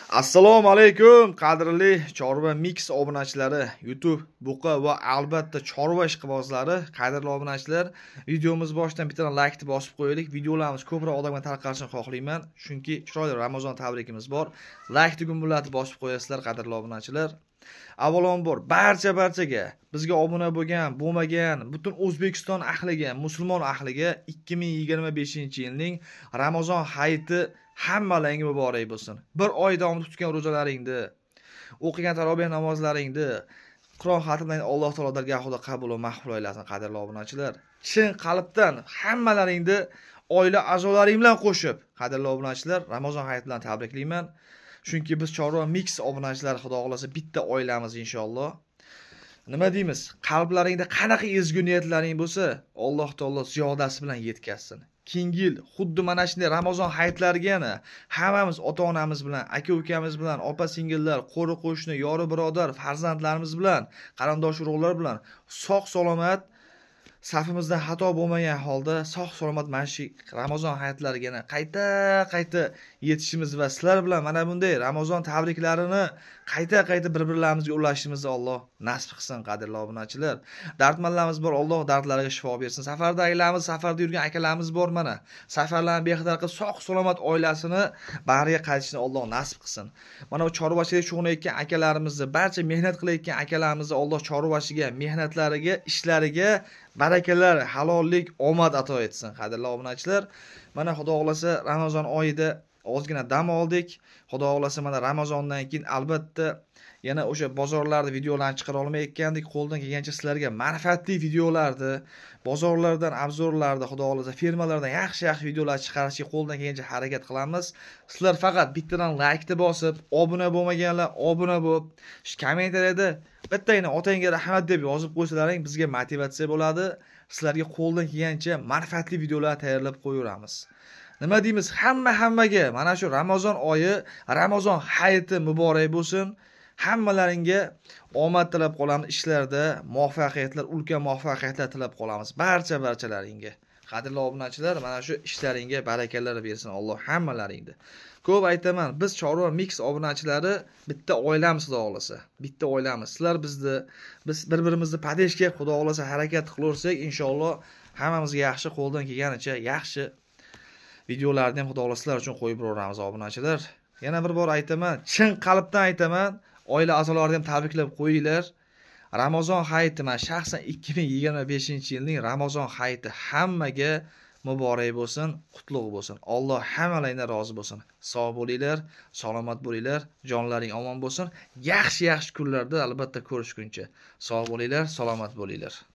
Assalomu alaykum qadrli Chorva Mix obunachilari, YouTube, Buqa va albatta Chorva ishqibozlari, qadrli obunachilar, videomiz boshidan bitta like bosib qo'yaylik. Videolarimiz ko'proq odamga tarqalishini xohlayman, chunki chiroyli Ramazon tabrikimiz bor. Like tugmalarini bosib qo'yasizlar qadrli obunachilar. Avvalambor barchaga, bizga obuna bo'lmagan butun O'zbekiston ahliga, musulmon ahliga 2025-yilning Ramazon hayiti hammalaringga muborak bo'lsin. Bir oy davomida tutgan ro'zalaringni, o'qigan taroveh namozlaringni, Qur'on xatmlarini Alloh taolo dargohida qabul va mahful aylasin qadrli obunachilar. Chin qalbdan hammalaringni oila a'zolaring bilan qo'shib, qadrli obunachilar, Ramazon hayiti bilan tabriklayman. Chunki biz Chorva Mix obunachilari xudo xolasa bitta oilamiz inshaalloh. Nima deymiz? Qalblaringda qanaqa ezgu niyatlaring bo'lsa, Alloh taolo ziyodasi bilan yetkazsin. Keyingi yil xuddi mana shunday Ramazon hayitlariga yana hammamiz ota-onamiz bilan, aka-ukamiz bilan, opa-singillar, qo'ri-qo'shni, yori birodar, farzandlarimiz bilan, qarindosh urug'lar bilan sog'-salomat safimizda xato bo'lmagan holda sog'-salomat mana shu Ramazon hayitlariga qayta yetishimiz va sizlar bilan mana bunday Ramazon tabriklarini qayta bir-birlarimizga ulashishimizni Alloh nasib qilsin qadrli obunachilar. Dardmanlarimiz bor, Alloh dardlariga shifo bersin. Safardagilarimiz, safarda yurgan akalarimiz bor mana. Safarlarni bexatar qilib sog'-salomat oilasini bag'riga qaytishini Alloh nasib qilsin. Mana bu chorvachilik shug'ullanayotgan akalarimizni, barcha mehnat qilayotgan akalarimizni Alloh chorvachiga, mehnatlariga, ishlariga barakalar, halollik, omad ato etsin qadrli obunachilar. Mana xudo xolasa Ramazon oyida ozgina dam oldik. Xudo xolasa mana Ramazondan keyin albatta yana o'sha bozorlarda videolarni chiqara olmayotgandik. Qo'ldan kelgancha sizlarga manfaatli videolarni, bozorlardan obzorlarni, xudo xolasa firmalardan yaxshi videolar chiqarishga qo'ldan kelgancha harakat qilamiz. Sizlar faqat bittadan like bosib, obuna bo'lmaganlar obuna bo'lib, kommentariyada bittagina otangga rahmat deb yozib qo'ysalaring bizga motivatsiya bo'ladi. Sizlarga qo'ldan kelgancha manfaatli videolar tayyorlab qo'yaveramiz. Nima deymiz? Hammaga mana shu Ramazon oyi, Ramazon hayiti muborak bo'lsin. Hammalaringga omad tilab qolamiz, ishlarda muvaffaqiyatlar, ulkan muvaffaqiyatlar tilab qolamiz barchalaringga. Qadrli obunachilar, mana shu ishlaringga barakalar bersin Alloh hammalaringni. Ko'p aytaman, biz Chorva Mix obunachilari bitta oilamiz xudo xolasa. Bitta oilamiz. Sizlar biz bir-birimizni padeshga xudo xolasa harakat qilaversak, inshaalloh hammamizga yaxshi qo'ldan kelganicha yaxshi videolarni ham xudo xolasa sizlar uchun qo'yib boramiz obunachilar. Yana bir bor aytaman, chin qalbdan aytaman, oila a'zolarini ham tabriklab qo'yinglar. Ramazon hayiti, men shaxsan 2025-yilning Ramazon hayiti hammaga muborak bo'lsin, qutlug' bo'lsin. Alloh hammalaringdan rozi bo'lsin. Sog' bo'linglar, salomat bo'linglar, jonlaring omon bo'lsin. Yaxshi kunlarda albatta ko'rishguncha. Sog' bo'linglar, salomat bo'linglar.